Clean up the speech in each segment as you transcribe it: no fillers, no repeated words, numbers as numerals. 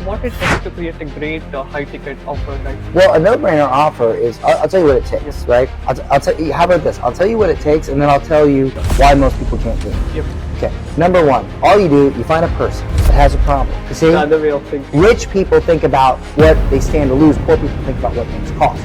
what it takes to create a great high-ticket offer, right? Well, a no-brainer offer is, I'll tell you what it takes, right? I'll tell you, how about this? I'll tell you what it takes, and then I'll tell you why most people can't do it. Yep. Okay, number one, all you do, you find a person that has a problem. You see? The other way of thinking. Rich people think about what they stand to lose. Poor people think about what things cost.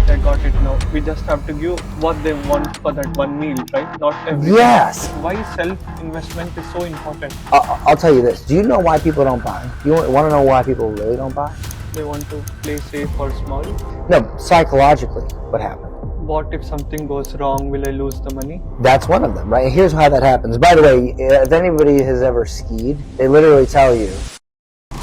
I got it now. We just have to give what they want for that one meal, right? Not everything. Yes. Why self-investment is so important? I'll tell you this. Do you know why people don't buy? You want to know why people really don't buy? They want to play safe or small. No, psychologically, what happens? What if something goes wrong? Will I lose the money? That's one of them, right? Here's how that happens. By the way, if anybody has ever skied, they literally tell you,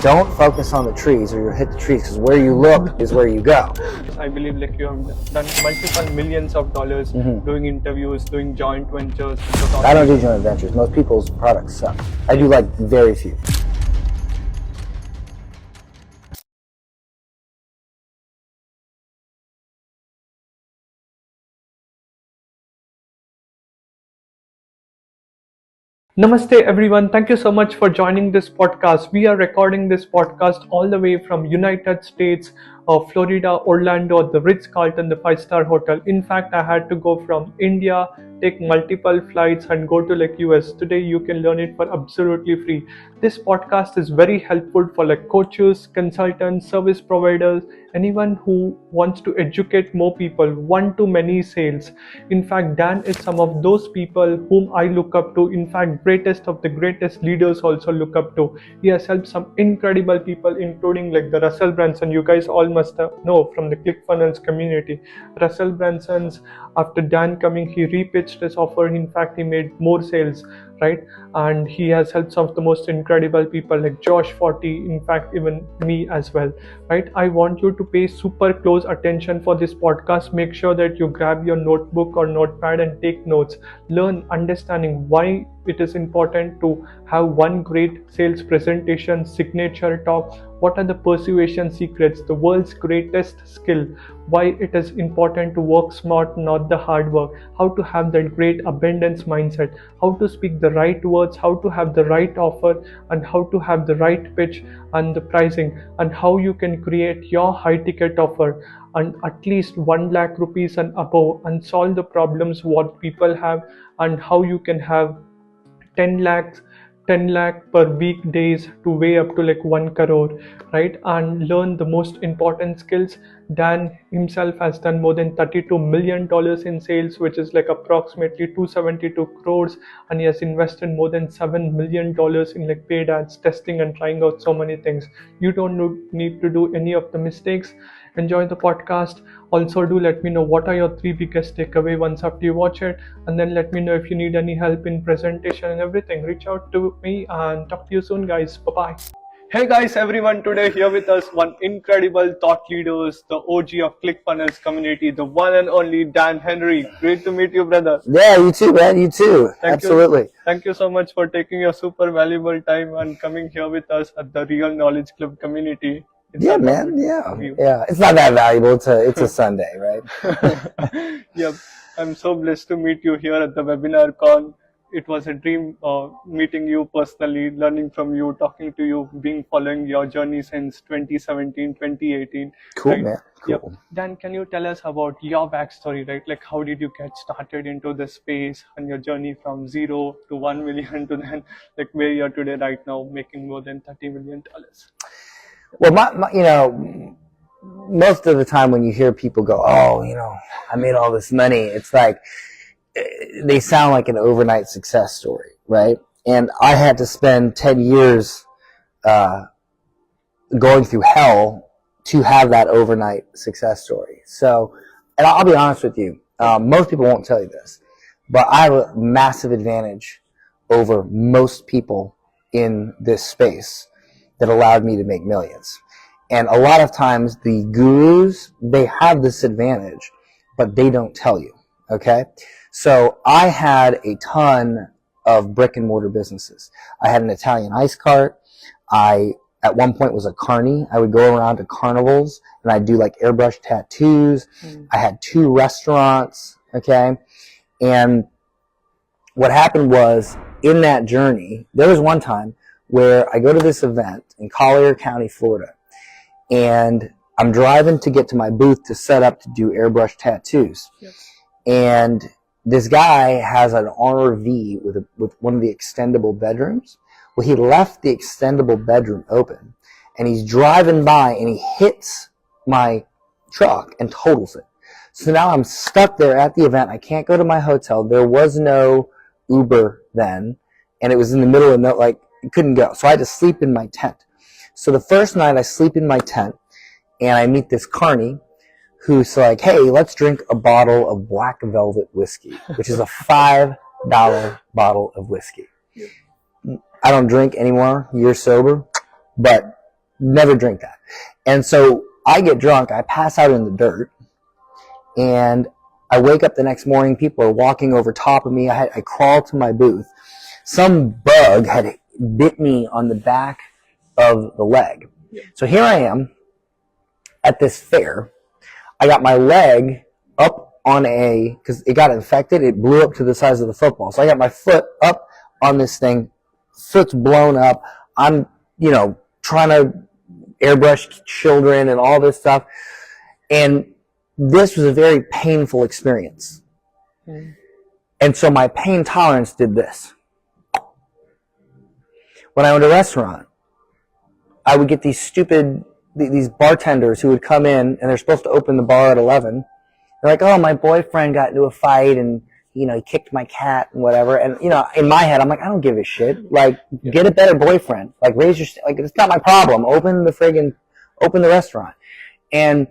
don't focus on the trees or you'll hit the trees, because where you look is where you go. I believe like you have done multiple millions of dollars doing interviews, doing joint ventures. I don't do joint ventures. Most people's products suck. I do like very few. Namaste everyone. Thank you so much for joining this podcast. We are recording this podcast all the way from United States of Florida, Orlando, the Ritz-Carlton, the 5-star hotel. In fact, I had to go from India, take multiple flights and go to like US. Today you can learn it for absolutely free. This podcast is very helpful for like coaches, consultants, service providers, anyone who wants to educate more people, one-to-many sales. In fact, Dan is some of those people whom I look up to. In fact, greatest of the greatest leaders also look up to. He has helped some incredible people, including like the Russell Branson. You guys all must know from the ClickFunnels community. Russell Branson's, after Dan coming, he repitched his offer. In fact, he made more sales, right? And he has helped some of the most incredible people like Josh Forty, in fact even me as well, right? I want you to pay super close attention for this podcast. Make sure that you grab your notebook or notepad and take notes. Learn understanding why it is important to have one great sales presentation, signature talk. What are the persuasion secrets, the world's greatest skill, why it is important to work smart, not the hard work, how to have that great abundance mindset, how to speak the right words, how to have the right offer, and how to have the right pitch and the pricing, and how you can create your high ticket offer and at least 1 lakh rupees and above and solve the problems what people have, and how you can have 10 lakh per week days to way up to like 1 crore, right? And learn the most important skills. Dan himself has done more than $32 million in sales, which is like approximately 272 crores, and he has invested more than $7 million in like paid ads, testing and trying out so many things. You don't need to do any of the mistakes. Enjoy the podcast. Also do let me know what are your 3 biggest takeaway once after you watch it, and then let me know if you need any help in presentation and everything. Reach out to me and talk to you soon, guys. Bye-bye. Hey guys, everyone, today here with us one incredible thought leaders, the OG of ClickFunnels community, the one and only Dan Henry. Great to meet you, brother. Yeah, you too, man. You too. Absolutely. Thank you so much for taking your super valuable time and coming here with us at the Real Knowledge Club community. Yeah, man. Yeah. It's not that valuable. It's a Sunday, right? Yep. I'm so blessed to meet you here at the webinar con. It was a dream meeting you personally, learning from you, talking to you, following your journey since 2017, 2018. Cool, right? man. Cool. Yep. Dan, can you tell us about your backstory, right? Like, how did you get started into the space and your journey from 0 to 1 million to then, like, where you're today right now, making more than $30 million? Well, most of the time when you hear people go, oh, I made all this money, it's like, they sound like an overnight success story, right? And I had to spend 10 years going through hell to have that overnight success story. So, and I'll be honest with you, most people won't tell you this, but I have a massive advantage over most people in this space that allowed me to make millions. And a lot of times the gurus, they have this advantage, but they don't tell you, okay? So I had a ton of brick and mortar businesses. I had an Italian ice cart. I, at one point, was a carny. I would go around to carnivals and I'd do like airbrush tattoos. I had 2 restaurants, okay? And what happened was, in that journey, there was one time where I go to this event in Collier County, Florida, and I'm driving to get to my booth to set up to do airbrush tattoos. Yep. And this guy has an RV with one of the extendable bedrooms. Well, he left the extendable bedroom open, and he's driving by, and he hits my truck and totals it. So now I'm stuck there at the event. I can't go to my hotel. There was no Uber then, and it was in the middle of you couldn't go. So I had to sleep in my tent. So the first night I sleep in my tent, and I meet this carny who's like, hey, let's drink a bottle of Black Velvet whiskey, which is a $5 bottle of whiskey. I don't drink anymore. You're sober, but never drink that. And so I get drunk. I pass out in the dirt, and I wake up the next morning. People are walking over top of me. I crawl to my booth. Some bug had bit me on the back of the leg. So here I am at this fair. I got my leg up on because it got infected. It blew up to the size of the football. So I got my foot up on this thing. Foot's blown up. I'm, trying to airbrush children and all this stuff. And this was a very painful experience. Mm. And so my pain tolerance did this. When I owned a restaurant, I would get these bartenders who would come in, and they're supposed to open the bar at 11. They're like, oh, my boyfriend got into a fight, and, he kicked my cat and whatever. And, in my head, I'm like, I don't give a shit. Like, get a better boyfriend. Like, it's not my problem. Open the restaurant. And,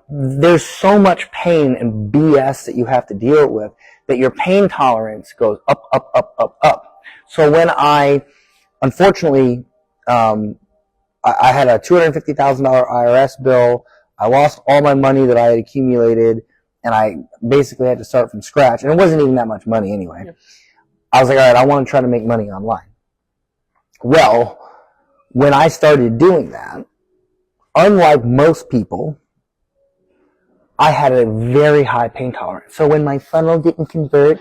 there's so much pain and BS that you have to deal with that your pain tolerance goes up, up, up, up, up. So when unfortunately, I had a $250,000 IRS bill. I lost all my money that I had accumulated, and I basically had to start from scratch. And it wasn't even that much money anyway. Yeah. I was like, all right, I want to try to make money online. Well, when I started doing that, unlike most people, I had a very high pain tolerance. So when my funnel didn't convert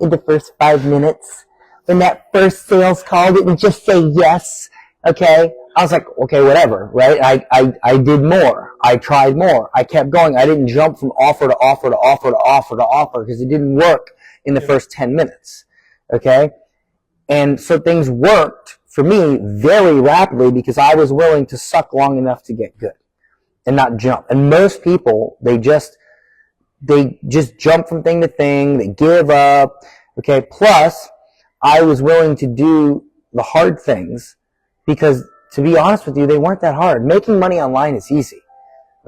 in the first 5 minutes, when that first sales call didn't just say yes, okay, I was like, okay, whatever, right? I did more. I tried more. I kept going. I didn't jump from offer to offer to offer to offer to offer because it didn't work in the first 10 minutes, okay? And so things worked for me very rapidly because I was willing to suck long enough to get good and not jump. And most people, they just jump from thing to thing. They give up, okay? Plus, I was willing to do the hard things because, to be honest with you, they weren't that hard. Making money online is easy,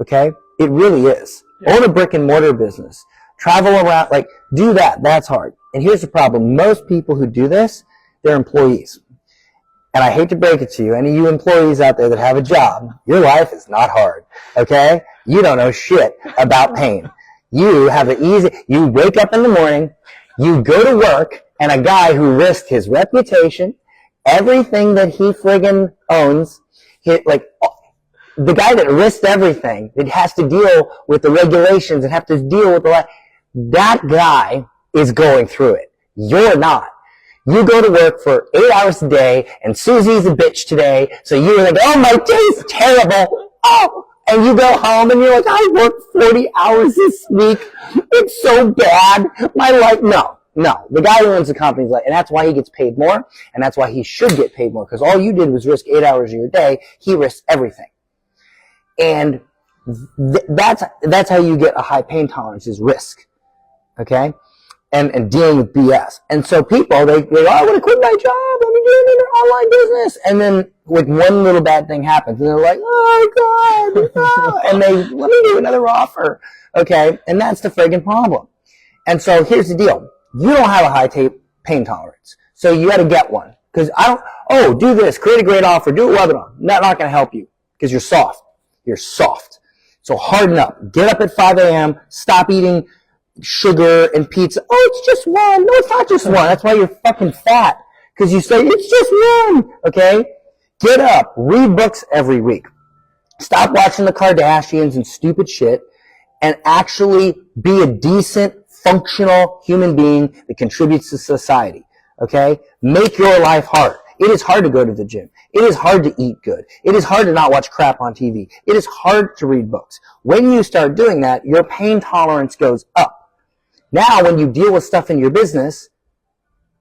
okay? It really is. Yeah. Own a brick and mortar business. Travel around, do that. That's hard. And here's the problem. Most people who do this, they're employees. And I hate to break it to you, any of you employees out there that have a job, your life is not hard, okay? You don't know shit about pain. You have you wake up in the morning, you go to work, and a guy who risked his reputation, everything that he friggin' owns, the guy that risked everything, that has to deal with the regulations and have to deal with that guy is going through it. You're not. You go to work for 8 hours a day, and Susie's a bitch today, so you're like, oh, my day's terrible. Oh, and you go home and you're like, I worked 40 hours this week. It's so bad. My life, no. The guy who owns the company's like, and that's why he gets paid more, and that's why he should get paid more, because all you did was risk 8 hours of your day. He risked everything. And that's how you get a high pain tolerance, is risk. Okay? And dealing with BS. And so people, they go, I want to quit my job. Let me get into online business. And then one little bad thing happens, and they're like, oh God, no. And let me do another offer. Okay? And that's the friggin' problem. And so here's the deal. You don't have a high pain tolerance. So you got to get one. Because do this, create a great offer, do a webinar. Not going to help you because you're soft. You're soft. So harden up. Get up at 5 a.m. Stop eating sugar and pizza. Oh, it's just one. No, it's not just one. That's why you're fucking fat. Because you say, it's just one. Okay? Get up. Read books every week. Stop watching the Kardashians and stupid shit and actually be a decent, functional human being that contributes to society. Okay? Make your life hard. It is hard to go to the gym. It is hard to eat good. It is hard to not watch crap on TV. It is hard to read books. When you start doing that, your pain tolerance goes up. Now, when you deal with stuff in your business,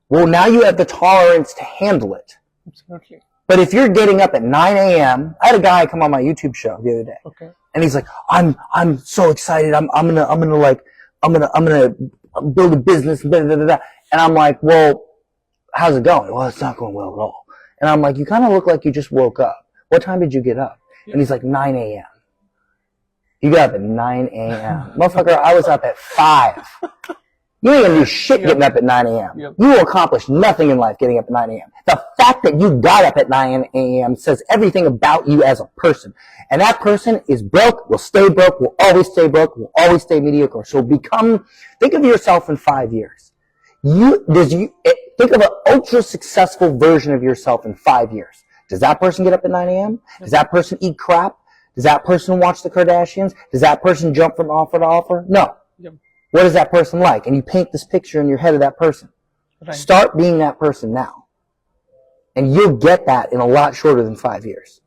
well, now you have the tolerance to handle it. Absolutely. But if you're getting up at 9 a.m., I had a guy come on my YouTube show the other day. Okay. And he's like, I'm so excited. I'm gonna build a business. Blah, blah, blah, blah. And I'm like, well, how's it going? Well, it's not going well at all. And I'm like, you kind of look like you just woke up. What time did you get up? And he's like, 9 a.m. You got up at 9 a.m. Motherfucker, I was up at 5. You ain't gonna do shit getting up at 9 a.m. You will accomplish nothing in life getting up at 9 a.m. The fact that you got up at 9 a.m. says everything about you as a person. And that person is broke, will stay broke, will always stay broke, will always stay mediocre. So think of yourself in 5 years. Think of an ultra successful version of yourself in 5 years. Does that person get up at 9 a.m.? Does that person eat crap? Does that person watch the Kardashians? Does that person jump from offer to offer? No. Yep. What is that person like? And you paint this picture in your head of that person. Right. Start being that person now. And you'll get that in a lot shorter than 5 years.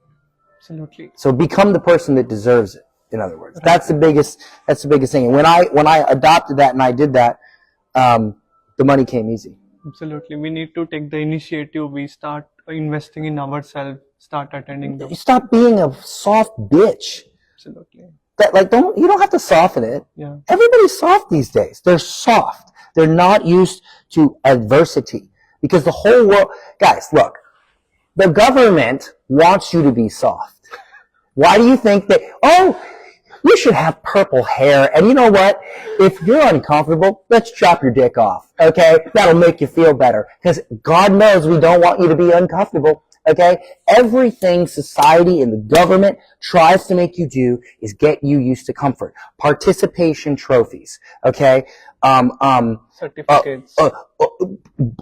Absolutely. So become the person that deserves it, in other words. Right. That's the biggest thing. And when I adopted that and I did that, the money came easy. Absolutely. We need to take the initiative. We start investing in ourselves, start attending them. You stop being a soft bitch. Absolutely. You don't have to soften it. Yeah. Everybody's soft these days. They're soft. They're not used to adversity. Because the whole world, guys, look, the government wants you to be soft. Why do you think that, you should have purple hair, and you know what? If you're uncomfortable, let's chop your dick off, okay? That'll make you feel better. Because God knows we don't want you to be uncomfortable, okay? Everything society and the government tries to make you do is get you used to comfort. Participation trophies, okay? Certificates.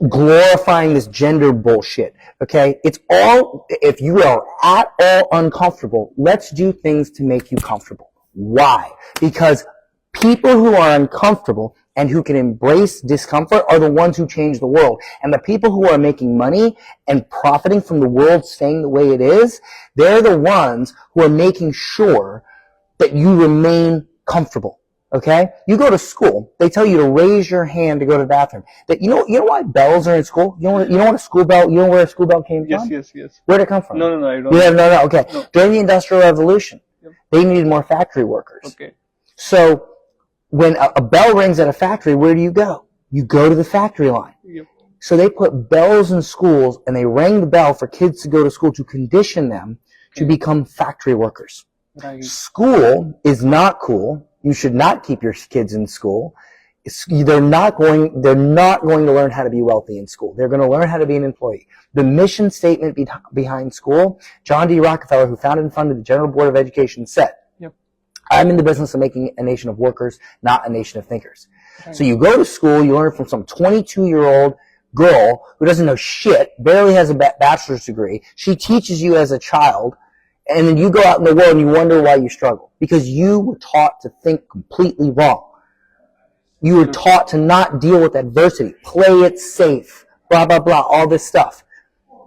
Glorifying this gender bullshit, okay? It's all, if you are at all uncomfortable, let's do things to make you comfortable. Why? Because people who are uncomfortable and who can embrace discomfort are the ones who change the world. And the people who are making money and profiting from the world staying the way it is, they're the ones who are making sure that you remain comfortable. Okay? You go to school, they tell you to raise your hand to go to the bathroom. You know why bells are in school? You know what a school bell, you know where a school bell came from? Yes. Where did it come from? No, I don't. No, okay. No. During the Industrial Revolution, they needed more factory workers. Okay. So when a bell rings at a factory, where do you go? You go to the factory line. Yep. So they put bells in schools and they rang the bell for kids to go to school to condition them to become factory workers. Right. School is not cool. You should not keep your kids in school. They're not going to learn how to be wealthy in school. They're going to learn how to be an employee. The mission statement behind school, John D. Rockefeller, who founded and funded the General Board of Education, said, I'm in the business of making a nation of workers, not a nation of thinkers. Right. So you go to school, you learn from some 22-year-old girl who doesn't know shit, barely has a bachelor's degree. She teaches you as a child, and then you go out in the world and you wonder why you struggle. Because you were taught to think completely wrong. You were taught to not deal with adversity, play it safe, blah, blah, blah, all this stuff.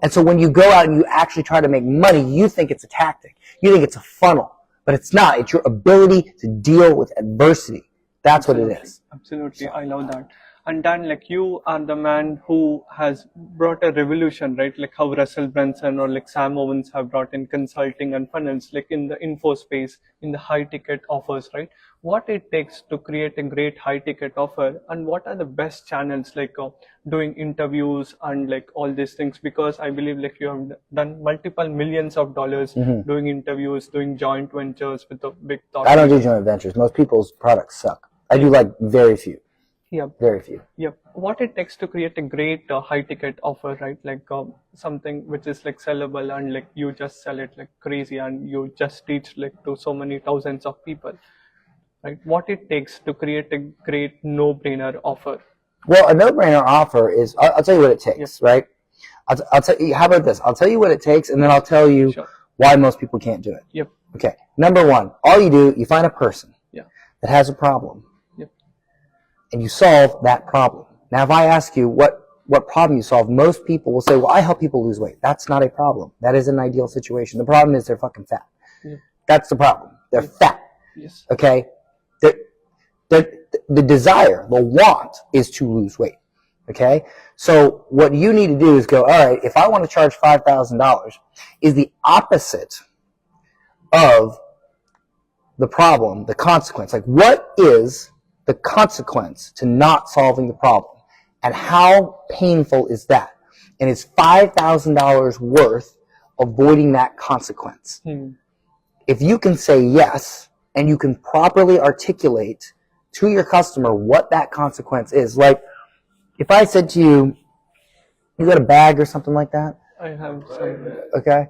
And so when you go out and you actually try to make money, you think it's a tactic. You think it's a funnel. But it's not. It's your ability to deal with adversity. That's what it is. Absolutely. I love that. And Dan, you are the man who has brought a revolution, right? Like how Russell Brunson or Sam Owens have brought in consulting and funnels, in the info space, in the high ticket offers, right? What it takes to create a great high ticket offer, and what are the best channels, doing interviews and all these things, because I believe you have done multiple millions of dollars doing interviews, doing joint ventures with the big thought. I don't do joint ventures. Most people's products suck. I do very few. Yeah. Very few. Yeah. What it takes to create a great high ticket offer, right? Something which is sellable and you just sell it crazy and you just teach to so many thousands of people, right? What it takes to create a great no-brainer offer? Well, a no-brainer offer is, I'll tell you what it takes, right? I'll tell you, how about this? I'll tell you what it takes and then I'll tell you why most people can't do it. Yep. Okay. Number one, all you do, you find a person that has a problem. And you solve that problem. Now, if I ask you, what what problem you solve, most people will say, well, I help people lose weight. That's not a problem. That is an ideal situation. The problem is they're fucking fat. Yeah. That's the problem. They're fat. Yes. Okay? The desire, the want is to lose weight. Okay? So what you need to do is go, all right, if I want to charge $5,000, is the opposite of the problem, the consequence. Like, what is the consequence to not solving the problem? And how painful is that? And it's $5,000 worth avoiding that consequence. If you can say yes, and you can properly articulate to your customer what that consequence is. Like, if I said to you, you got a bag or something like that? I have some. Okay.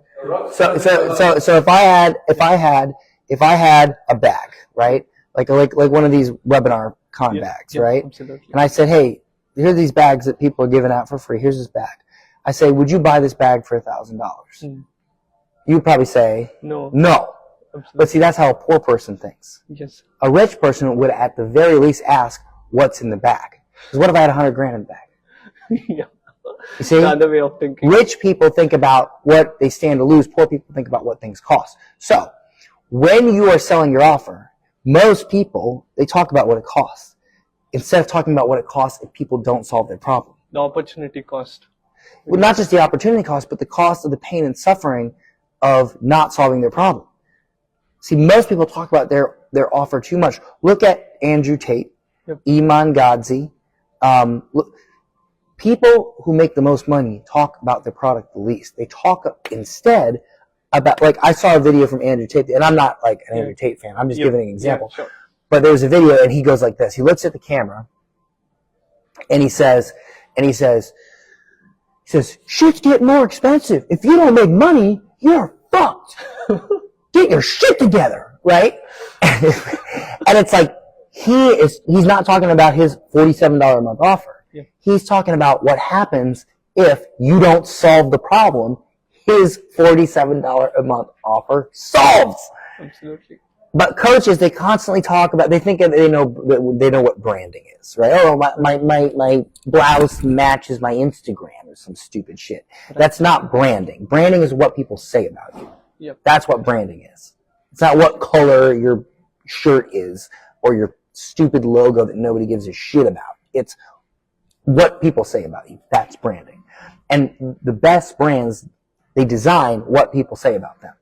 So if I had a bag, right? Like one of these webinar bags, right? Absolutely. And I said, hey, here are these bags that people are giving out for free. Here's this bag. I say, would you buy this bag for $1,000? You'd probably say, no. Absolutely. But see, that's how a poor person thinks. Yes. A rich person would at the very least ask, what's in the bag? Because what if I had $100,000 in the bag? Yeah. You see? The other way of thinking. Rich people think about what they stand to lose. Poor people think about what things cost. So, when you are selling your offer, most people, they talk about what it costs instead of talking about what it costs if people don't solve their problem. The opportunity cost. Well, not just the opportunity cost, but the cost of the pain and suffering of not solving their problem. See, most people talk about their offer too much. Look at Andrew Tate, Iman Gadzhi. People who make the most money talk about their product the least. They talk instead about, like, I saw a video from Andrew Tate, and I'm not like an Andrew Tate fan. I'm just giving an example. Yeah, sure. But there's a video, and he goes like this. He looks at the camera, and he says, shit's getting more expensive. If you don't make money, you're fucked. Get your shit together, right? And it's like, he's not talking about his $47 a month offer. Yeah. He's talking about what happens if you don't solve the problem his $47 a month offer solves. Absolutely. But coaches, they constantly talk about, they think they know what branding is, right? Oh, my blouse matches my Instagram or some stupid shit. Right. That's not branding. Branding is what people say about you. Yep. That's what branding is. It's not what color your shirt is or your stupid logo that nobody gives a shit about. It's what people say about you. That's branding. And the best brands, they design what people say about them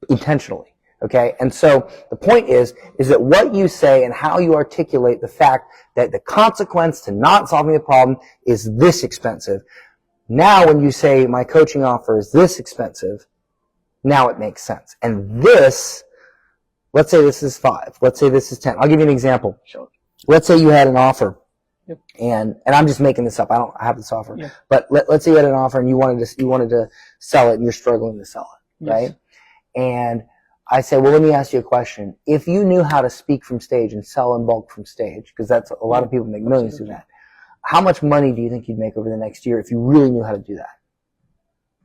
intentionally. Okay? And so the point is that what you say and how you articulate the fact that the consequence to not solving the problem is this expensive. Now when you say my coaching offer is this expensive, now it makes sense. And this, let's say this is 5. Let's say this is 10. I'll give you an example. Sure. Let's say you had an offer. Yep. And I'm just making this up. I don't have this offer. Yep. But let's say you had an offer and you wanted to sell it and you're struggling to sell it, right? Yes. And I say, well, let me ask you a question. If you knew how to speak from stage and sell in bulk from stage, because that's a lot of people make millions doing that, how much money do you think you'd make over the next year if you really knew how to do that?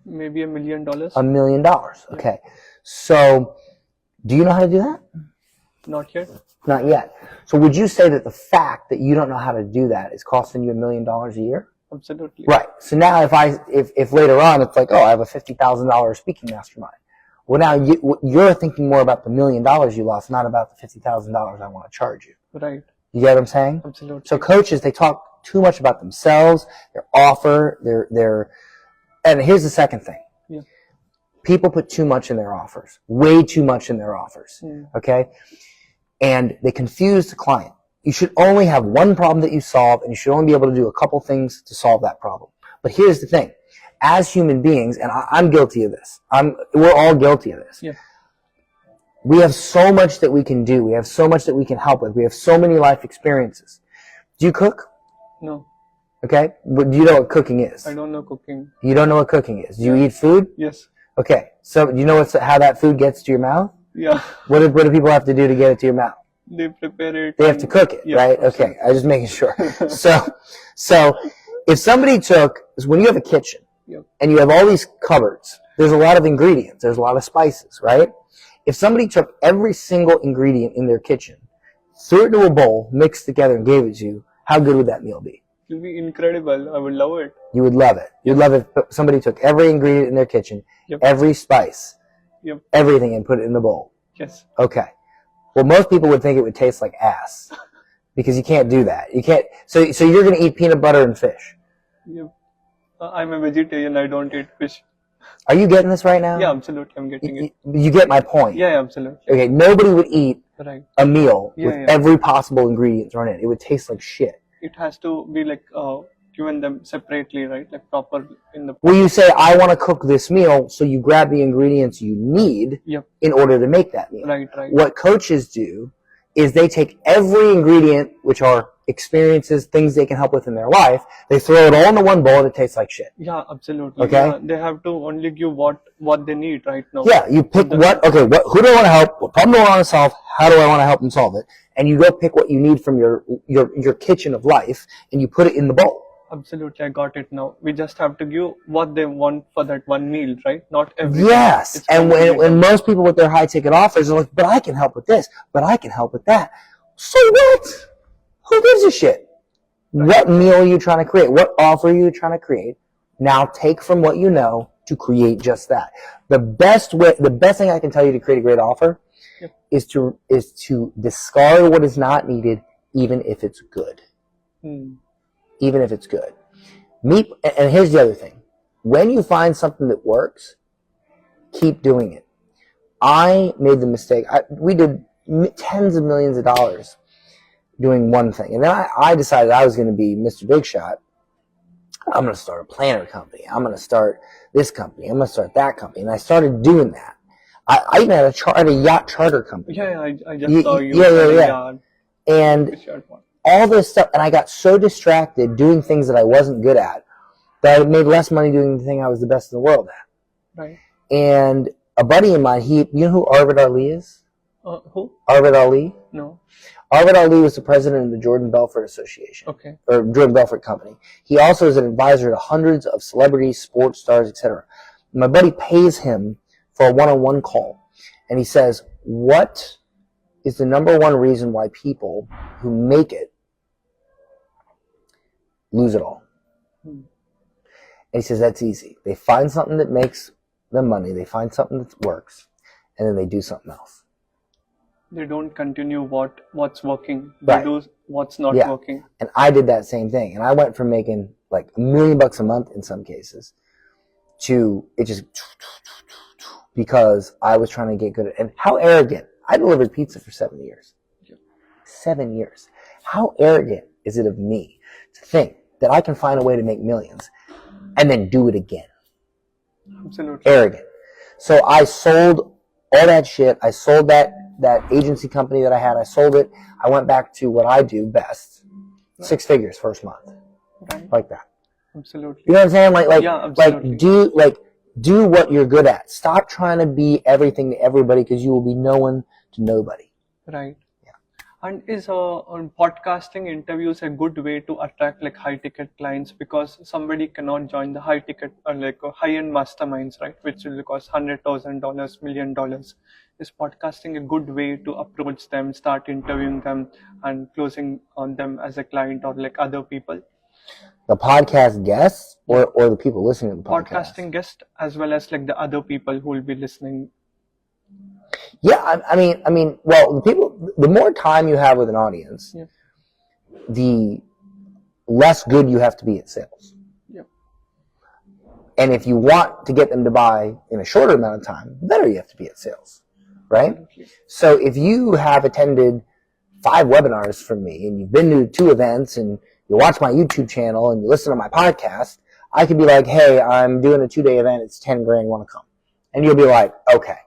Maybe $1 million. $1 million. Okay. So, do you know how to do that? Not yet. Not yet. So would you say that the fact that you don't know how to do that is costing you $1 million a year? Absolutely. Right. So now if later on it's like, oh, I have a $50,000 speaking mastermind. Well, now you're thinking more about the $1 million you lost, not about the $50,000 I want to charge you. Right. You get what I'm saying? Absolutely. So coaches, they talk too much about themselves, their offer, and here's the second thing. Yeah. People put too much in their offers. Way too much in their offers. Okay? And they confuse the client. You should only have one problem that you solve, and you should only be able to do a couple things to solve that problem. But here's the thing. As human beings, and I'm guilty of this. We're all guilty of this. Yeah. We have so much that we can do. We have so much that we can help with. We have so many life experiences. Do you cook? No. Okay. But do you know what cooking is? I don't know cooking. You don't know what cooking is. Do you eat food? Yes. Okay. So do you know how that food gets to your mouth? Yeah. What do people have to do to get it to your mouth? They prepare it. They have to cook it, right? Okay. I was just making sure. So if somebody when you have a kitchen and you have all these cupboards, there's a lot of ingredients. There's a lot of spices, right? If somebody took every single ingredient in their kitchen, threw it into a bowl, mixed together, and gave it to you, how good would that meal be? It'll be incredible. I would love it. You would love it. You'd love it if somebody took every ingredient in their kitchen, Yep. every spice, Yep. everything, and put it in the bowl. Yes. Okay. Well, most people would think it would taste like ass because you can't do that. You can't. So you're going to eat peanut butter and fish. Yep. I'm a vegetarian. I don't eat fish. Are you getting this right now? Yeah, absolutely. I'm getting it. You get my point. Yeah, absolutely. Okay. Nobody would eat Right. a meal Yeah, with yeah. every possible ingredient thrown in. It would taste like shit. It has to be like given them separately, right? Like proper in the. Well, you say, I want to cook this meal, so you grab the ingredients you need Yep. in order to make that meal. Right. Right. What coaches do is they take every ingredient, which are experiences, things they can help with in their life, they throw it all into one bowl and it tastes like shit. Yeah, absolutely. Okay. Yeah, they have to only give what they need right now. Yeah, you pick who do I want to help, what problem do I want to solve, how do I want to help them solve it, and you go pick what you need from your kitchen of life, and you put it in the bowl. Absolutely, I got it now. We just have to give what they want for that one meal, right? Not everything. Yes, and when most people with their high ticket offers are like, but I can help with this, but I can help with that. So what? Who gives a shit? What meal are you trying to create? What offer are you trying to create? Now take from what you know to create just that. The best thing I can tell you to create a great offer is to discard what is not needed, even if it's good. Even if it's good. And here's the other thing. When you find something that works, keep doing it. I made the mistake. We did tens of millions of dollars doing one thing. And then I decided I was going to be Mr. Big Shot. I'm going to start a planner company. I'm going to start this company. I'm going to start that company. And I started doing that. I even had a yacht charter company. Yeah, I just saw you. Yeah. And all this stuff. And I got so distracted doing things that I wasn't good at that I made less money doing the thing I was the best in the world at. Right. And a buddy of mine, you know who Arvid Ali is? Who? Arvid Ali? No. Arvid Ali was the president of the Jordan Belfort Association. Okay. Or Jordan Belfort Company. He also is an advisor to hundreds of celebrities, sports stars, etc. My buddy pays him for a one-on-one call. And he says, what is the number one reason why people who make it lose it all? And he says, that's easy. They find something that makes them money. They find something that works. And then they do something else. They don't continue what's working. They do what's not working. And I did that same thing. And I went from making like $1 million a month in some cases to it just because I was trying to get good at it. And how arrogant. I delivered pizza for 7 years. 7 years. How arrogant is it of me to think that I can find a way to make millions and then do it again? Absolutely. Arrogant. So I sold all that shit. I sold that agency company that I had. I sold it. I went back to what I do best. 6 figures first month. Right. Like that. Absolutely. You know what I'm saying? Yeah, absolutely. Do what you're good at. Stop trying to be everything to everybody because you will be no one to nobody. Right. Yeah. And is podcasting interviews a good way to attract like high ticket clients, because somebody cannot join the high ticket or like high end masterminds, right? Which will cost $100,000, $1 million. Is podcasting a good way to approach them, start interviewing them, and closing on them as a client or like other people? The podcast guests or the people listening to the podcast? Podcasting guest as well as like the other people who will be listening. Yeah, I mean, well, the more time you have with an audience, the less good you have to be at sales. Yeah. And if you want to get them to buy in a shorter amount of time, the better you have to be at sales, right? Absolutely. So if you have attended 5 webinars from me and you've been to 2 events and you watch my YouTube channel and you listen to my podcast, I could be like, hey, I'm doing a 2-day event. It's $10,000. Want to come? And you'll be like, okay.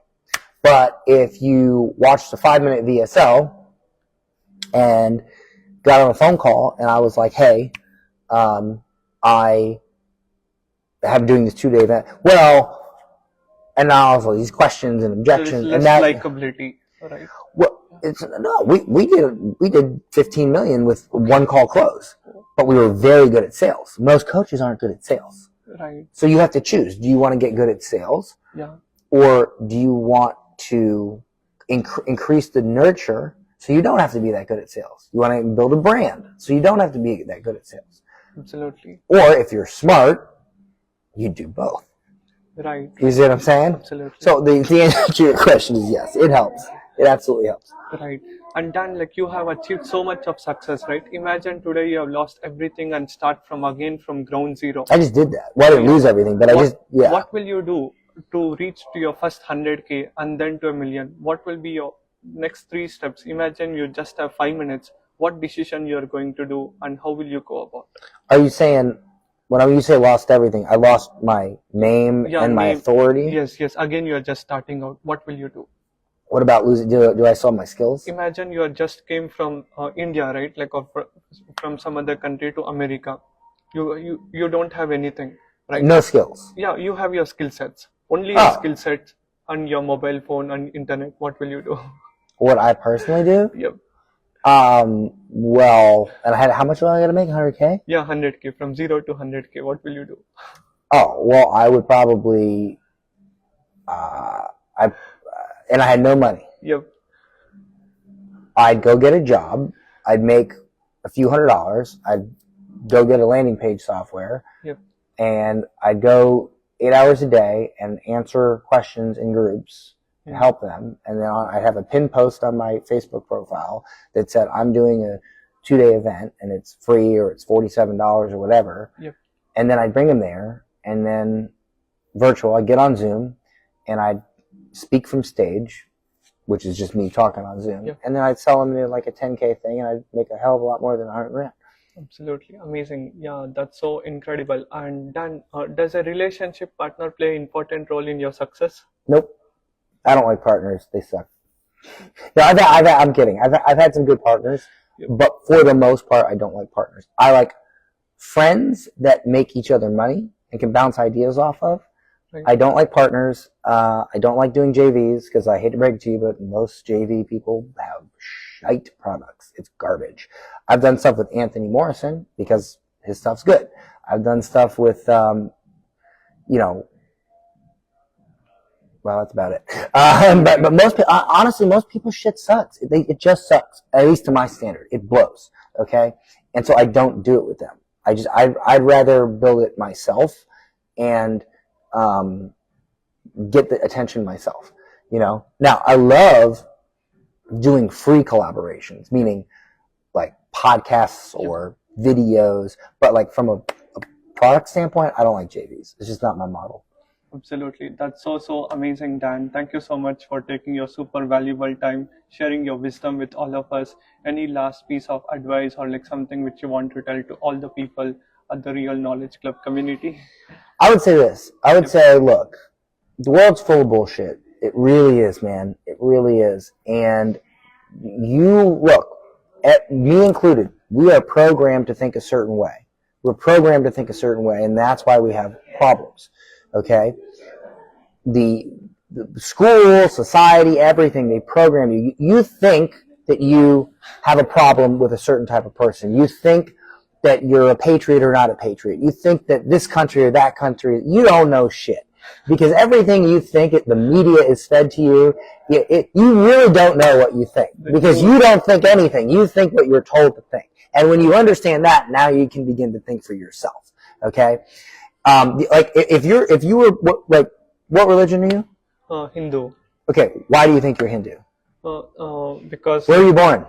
But if you watched a 5-minute VSL and got on a phone call and I was like, hey, I am doing this 2-day event. Well, and now all these questions and objections. There's less likability, right? Well, we did 15 million with 1 call close, but we were very good at sales. Most coaches aren't good at sales. Right. So you have to choose. Do you want to get good at sales? Yeah. Or do you want to increase the nurture so you don't have to be that good at sales? You want to build a brand so you don't have to be that good at sales. Absolutely. Or if you're smart, you do both. Right. You see what I'm saying? Absolutely. So the answer to your question is yes, it helps. It absolutely helps. Right. And Dan, like you have achieved so much of success, right? Imagine today you have lost everything and start from again from ground zero. I just did that. Well, I didn't lose everything, but What will you do to reach to your first 100K and then to a million? What will be your next 3 steps? Imagine you just have 5 minutes. What decision you are going to do and how will you go about? Are you saying, when you say lost everything, I lost my name and my authority? Yes. Again, you are just starting out. What will you do? What about losing? Do I still have my skills? Imagine you are just came from India, right? Like from some other country to America. You don't have anything, right? No skills. Yeah, you have your skill sets. Only your skill sets and your mobile phone and internet. What will you do? What I personally do? Yep. Well, and how much do I got to make? 100K? Yeah, 100K. From 0 to 100K. What will you do? Oh, well, I would probably, and I had no money. Yep. I'd go get a job. I'd make a few $100s. I'd go get a landing page software. Yep. And I'd go 8 hours a day and answer questions in groups and help them. And then I'd have a pinned post on my Facebook profile that said, I'm doing a 2-day event and it's free or it's $47 or whatever. Yep. And then I'd bring them there and then virtual, I'd get on Zoom and I'd speak from stage, which is just me talking on Zoom. Yep. And then I'd sell them like a 10K thing and I'd make a hell of a lot more than 100 grand. Absolutely amazing. Yeah, that's so incredible. And Dan, does a relationship partner play an important role in your success? Nope. I don't like partners. They suck. No, I'm kidding. I've had some good partners, but for the most part, I don't like partners. I like friends that make each other money and can bounce ideas off of. Right. I don't like partners. I don't like doing JVs because I hate to break it to you, but most JV people have shite products. It's garbage. I've done stuff with Anthony Morrison because his stuff's good. I've done stuff with, well, that's about it. But most people, honestly, most people's shit sucks. It just sucks. At least to my standard. It blows. Okay? And so I don't do it with them. I'd rather build it myself and, get the attention myself, Now, I love doing free collaborations, meaning like podcasts or videos, but like from a product standpoint, I don't like JVs. It's just not my model. Absolutely. That's so amazing, Dan. Thank you so much for taking your super valuable time, sharing your wisdom with all of us. Any last piece of advice or like something which you want to tell to all the people at the Real Knowledge Club community? I would say this. I would say, look, the world's full of bullshit. It really is, man. It really is. And me included, we are programmed to think a certain way. We're programmed to think a certain way, and that's why we have problems. Okay? The school, society, everything, they program you. You think that you have a problem with a certain type of person. You think that you're a patriot or not a patriot. You think that this country or that country, you don't know shit. Because everything you think, the media is fed to you, you really don't know what you think. Because you don't think anything. You think what you're told to think. And when you understand that, now you can begin to think for yourself. Okay? Like, if you were, what religion are you? Hindu. Okay, why do you think you're Hindu? Because... Where were you born?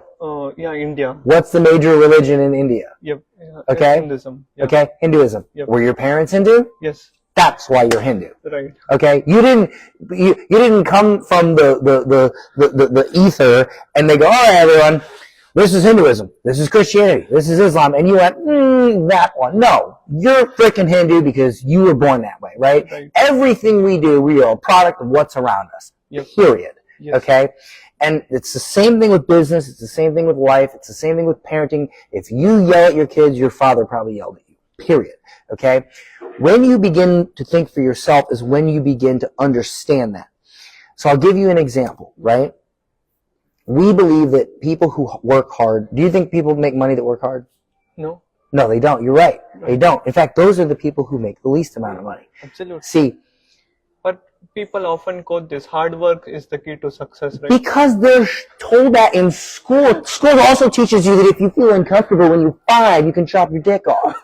India. What's the major religion in India? Yep. Okay. Hinduism. Yep. Okay. Hinduism. Yep. Were your parents Hindu? Yes. That's why you're Hindu. Right. Okay. You didn't come from the ether and they go, all right, everyone, this is Hinduism. This is Christianity. This is Islam. And you went, that one. No. You're freaking Hindu because you were born that way, right? Everything we do, we are a product of what's around us. Yep. Period. Yes. Okay? And it's the same thing with business. It's the same thing with life. It's the same thing with parenting. If you yell at your kids, your father probably yelled at you. Period. Okay? When you begin to think for yourself is when you begin to understand that. So I'll give you an example, right? We believe that people who work hard, do you think people make money that work hard? No. No, they don't. You're right. They don't. In fact, those are the people who make the least amount of money. Absolutely. See, but people often quote this, hard work is the key to success, right? Because they're told that in school. School also teaches you that if you feel uncomfortable when you're 5, you can chop your dick off.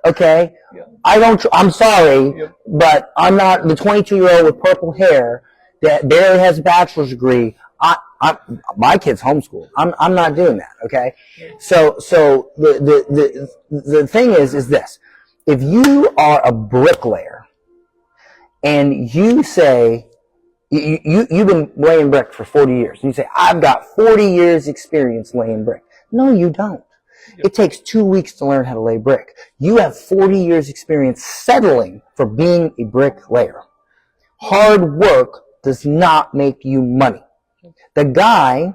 Okay? Yeah. I'm sorry, Yep. but I'm not the 22-year-old with purple hair that barely has a bachelor's degree. My kid's homeschooled. I'm not doing that. Okay? So the thing is this. If you are a bricklayer and you say, you've been laying brick for 40 years. And you say, I've got 40 years experience laying brick. No, you don't. Yep. It takes 2 weeks to learn how to lay brick. You have 40 years experience settling for being a bricklayer. Hard work does not make you money. The guy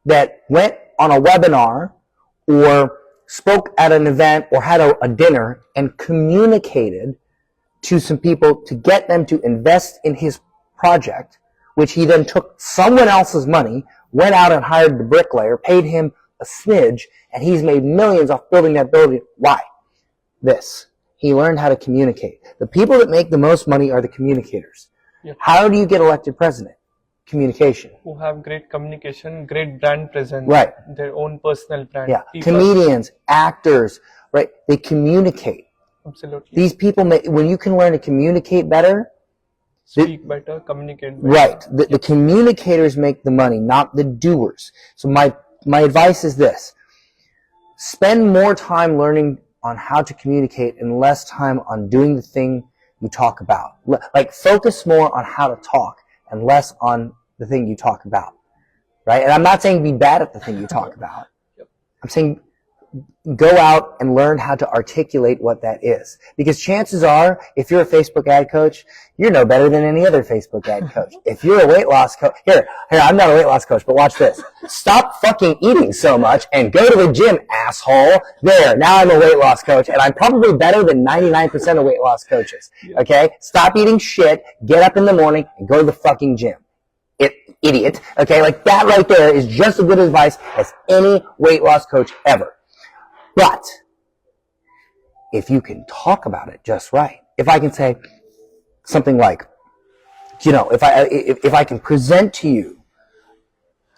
that went on a webinar or spoke at an event or had a dinner and communicated to some people to get them to invest in his project, which he then took someone else's money, went out and hired the bricklayer, paid him a smidge, and he's made millions off building that building. Why? This. He learned how to communicate. The people that make the most money are the communicators. Yep. How do you get elected president? Communication. Who have great communication, great brand presence, right? Their own personal brand. Yeah. Comedians, actors, right? They communicate. Absolutely. These people, when you can learn to communicate better, speak better, communicate better. Right. The communicators make the money, not the doers. So my advice is this. Spend more time learning on how to communicate and less time on doing the thing you talk about. Like, focus more on how to talk and less on the thing you talk about. Right? And I'm not saying be bad at the thing you talk about. Yep. I'm saying go out and learn how to articulate what that is. Because chances are, if you're a Facebook ad coach, you're no better than any other Facebook ad coach. If you're a weight loss coach, here, I'm not a weight loss coach, but watch this. Stop fucking eating so much and go to the gym, asshole. There, now I'm a weight loss coach, and I'm probably better than 99% of weight loss coaches. Okay? Stop eating shit, get up in the morning, and go to the fucking gym. Idiot. Okay? Like, that right there is just as good advice as any weight loss coach ever. But if you can talk about it just right, if I can say something like, if I can present to you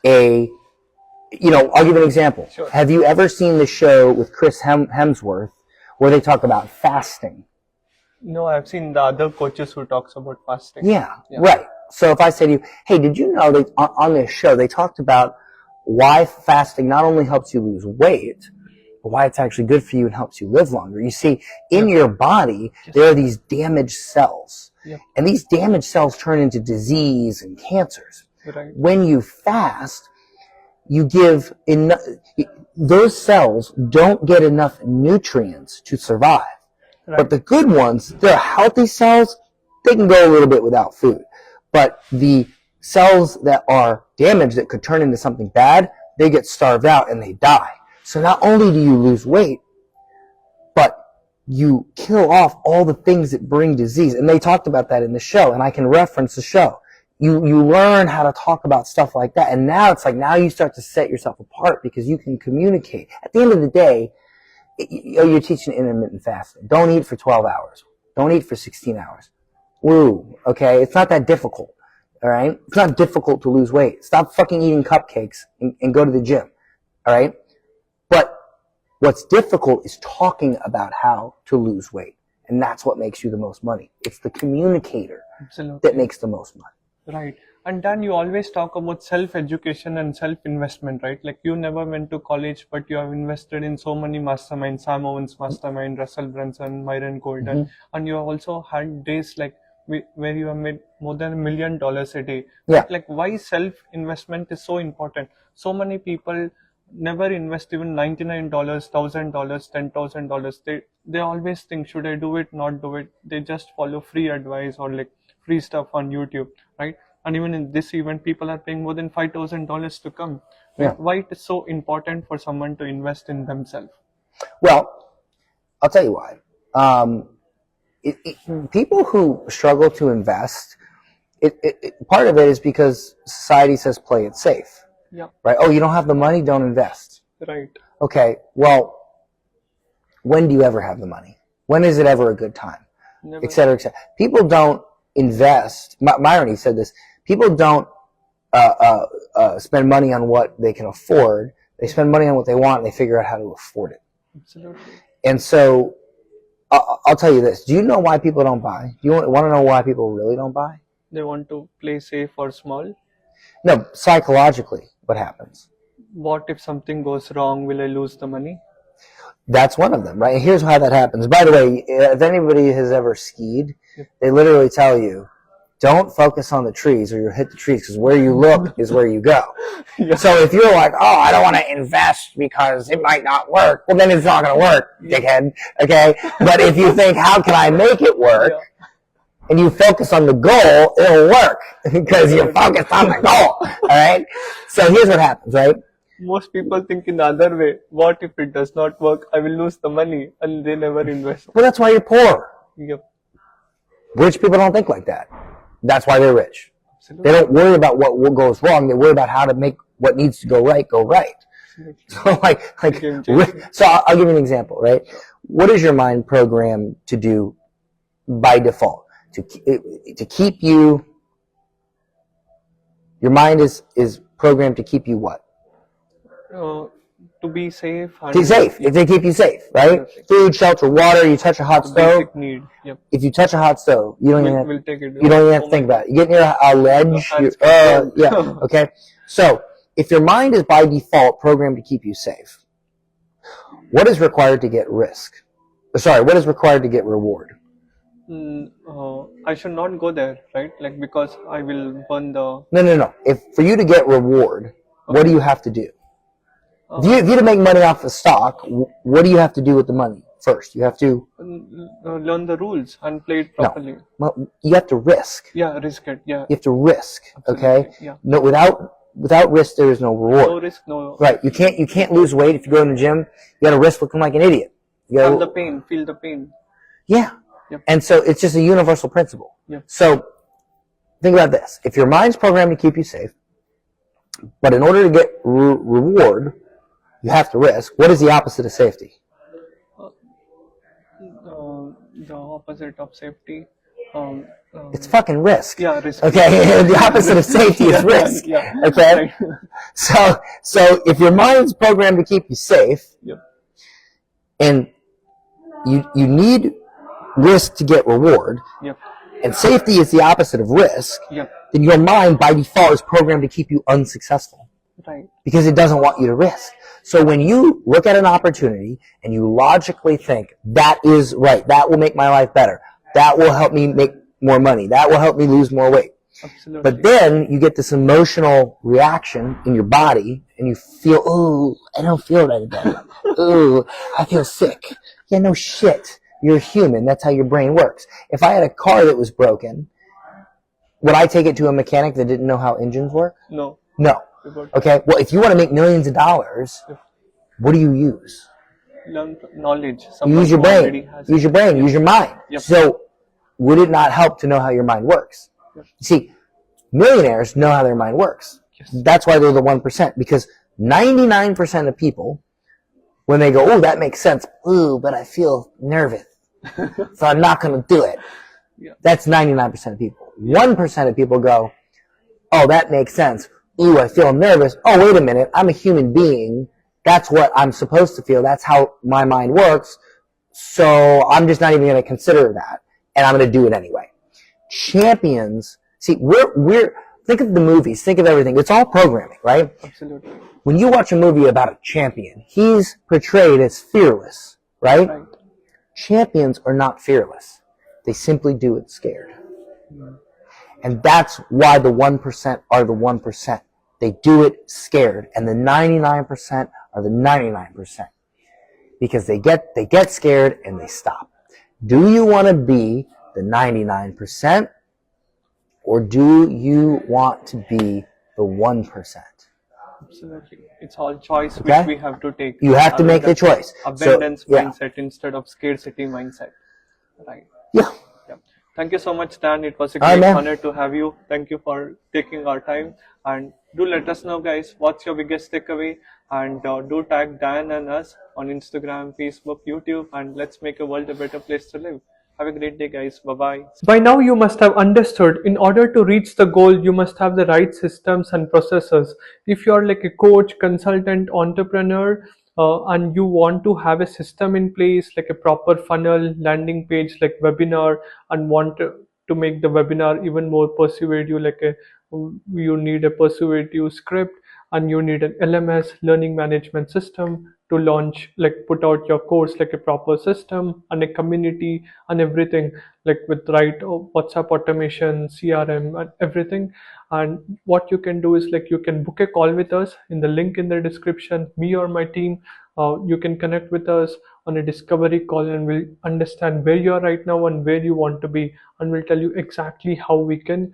I'll give an example. Sure. Have you ever seen the show with Chris Hemsworth where they talk about fasting? No, I've seen the other coaches who talks about fasting. Yeah. Right. So if I say to you, hey, did you know that on this show they talked about why fasting not only helps you lose weight, but why it's actually good for you and helps you live longer. You see, in your body, there are these damaged cells. Yep. And these damaged cells turn into disease and cancers. Right. When you fast, you give enough, those cells don't get enough nutrients to survive. Right. But the good ones, they're healthy cells, they can go a little bit without food. But the cells that are damaged that could turn into something bad, they get starved out and they die. So not only do you lose weight, but you kill off all the things that bring disease. And they talked about that in the show, and I can reference the show. You learn how to talk about stuff like that. And now it's like, now you start to set yourself apart because you can communicate. At the end of the day, you're teaching intermittent fasting. Don't eat for 12 hours. Don't eat for 16 hours. Woo, okay? It's not that difficult, all right? It's not difficult to lose weight. Stop fucking eating cupcakes and go to the gym, all right? But what's difficult is talking about how to lose weight. And that's what makes you the most money. It's the communicator that makes the most money. Right. And Dan, you always talk about self-education and self-investment, right? Like, you never went to college, but you have invested in so many masterminds, Sam Owens mastermind, Russell Brunson, Myron Golden. And you have also had days like where you have made more than $1 million a day. Yeah. Like, why self-investment is so important? So many people never invest even $99, $1,000, $10,000. They always think, should I do it, not do it? They just follow free advice or like free stuff on YouTube, right? And even in this event, people are paying more than $5,000 to come. Yeah. Why it is so important for someone to invest in themselves? Well, I'll tell you why. People who struggle to invest, part of it is because society says play it safe. Yeah. Right? Oh, you don't have the money, don't invest. Right. Okay, well, when do you ever have the money? When is it ever a good time? Never. Et cetera, et cetera. People don't invest. Myron said this. People don't spend money on what they can afford. They spend money on what they want, and they figure out how to afford it. Absolutely. And so I'll tell you this. Do you know why people don't buy? Do you want to know why people really don't buy? They want to play safe or small. No, psychologically, what happens? What if something goes wrong? Will I lose the money? That's one of them, right? Here's how that happens. By the way, if anybody has ever skied, they literally tell you, don't focus on the trees or you'll hit the trees because where you look is where you go. Yeah. So if you're like, oh, I don't want to invest because it might not work, well, then it's not going to work, dickhead, okay? But if you think, how can I make it work? Yeah. And you focus on the goal, it'll work because you're focused on the goal, all right? So here's what happens, right? Most people think in the other way. What if it does not work? I will lose the money, and they never invest. Well, that's why you're poor. Yep. Rich people don't think like that. That's why they're rich. Absolutely. They don't worry about what goes wrong. They worry about how to make what needs to go right go right. So so I'll give you an example, right? What is your mind programmed to do by default? To keep you, your mind is programmed to keep you what? To be safe. To safe. If they keep you safe, right? Exactly. Food, shelter, water. You touch a hot stove. Basic need. Yep. If you touch a hot stove, you don't even have to think about it. You get near a ledge. Yeah. Okay. So if your mind is by default programmed to keep you safe, what is required to get risk? What is required to get reward? I should not go there, right? Like because I will burn the. No. If for you to get reward, what do you have to do? If you to make money off the stock, what do you have to do with the money first? You have to learn the rules and play it properly. No. Well, you have to risk. Yeah, risk it. Yeah. You have to risk. Absolutely. Okay. Yeah. No, without risk, there is no reward. No risk, no. Right. You can't lose weight if you go in the gym. You got to risk looking like an idiot. Feel the pain. Yeah. Yep. And so it's just a universal principle. Yep. So think about this: if your mind's programmed to keep you safe, but in order to get reward, you have to risk. What is the opposite of safety? The opposite of safety. It's fucking risk. Yeah, risk. Okay, the opposite of safety is risk. Yeah. Okay. So if your mind's programmed to keep you safe, yep. and you need risk to get reward, yep. and safety is the opposite of risk, yep. then your mind by default is programmed to keep you unsuccessful. Right. Because it doesn't want you to risk. So when you look at an opportunity and you logically think, that is right, that will make my life better, that will help me make more money, that will help me lose more weight. Absolutely. But then you get this emotional reaction in your body and you feel, oh, I don't feel right again. Oh, I feel sick. Yeah, no shit. You're human. That's how your brain works. If I had a car that was broken, would I take it to a mechanic that didn't know how engines work? No. No. Okay. Well, if you want to make millions of dollars, what do you use? Learn knowledge. Use your brain. Use your brain. Use your mind. Yep. So would it not help to know how your mind works? Yep. See, millionaires know how their mind works. Yes. That's why they're the 1%, because 99% of people, when they go, oh, that makes sense. Ooh, but I feel nervous, so I'm not going to do it. Yeah. That's 99% of people. 1% of people go, oh, that makes sense. Ooh, I feel nervous. Oh, wait a minute. I'm a human being. That's what I'm supposed to feel. That's how my mind works. So I'm just not even going to consider that. And I'm going to do it anyway. Champions, see, we're, think of the movies, think of everything. It's all programming, right? Absolutely. When you watch a movie about a champion, he's portrayed as fearless, right? Champions are not fearless. They simply do it scared. And that's why the 1% are the 1%. They do it scared. And the 99% are the 99%. Because they get scared and they stop. Do you want to be the 99%? Or do you want to be the 1%? Absolutely. It's all choice which we have to take. You have to make the choice. Abundance mindset instead of scarcity mindset. Right. Yeah. Thank you so much, Dan. It was a great honor to have you. Thank you for taking our time. And do let us know, guys, what's your biggest takeaway. And do tag Dan and us on Instagram, Facebook, YouTube. And let's make the world a better place to live. Have a great day, guys. Bye-bye. By now, you must have understood, in order to reach the goal, you must have the right systems and processes. If you're like a coach, consultant, entrepreneur, and you want to have a system in place, like a proper funnel, landing page, like webinar, and want to make the webinar even more persuasive, like a, you need a persuasive script, and you need an LMS, learning management system, to launch, like put out your course, like a proper system and a community and everything, like with right WhatsApp automation, CRM, and everything. And what you can do is, like, you can book a call with us in the link in the description, me or my team. You can connect with us on a discovery call, and we'll understand where you are right now and where you want to be, and we'll tell you exactly how we can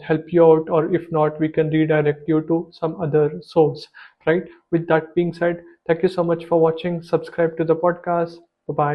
help you out, or if not, we can redirect you to some other source, right? With that being said, thank you so much for watching. Subscribe to the podcast. Bye bye.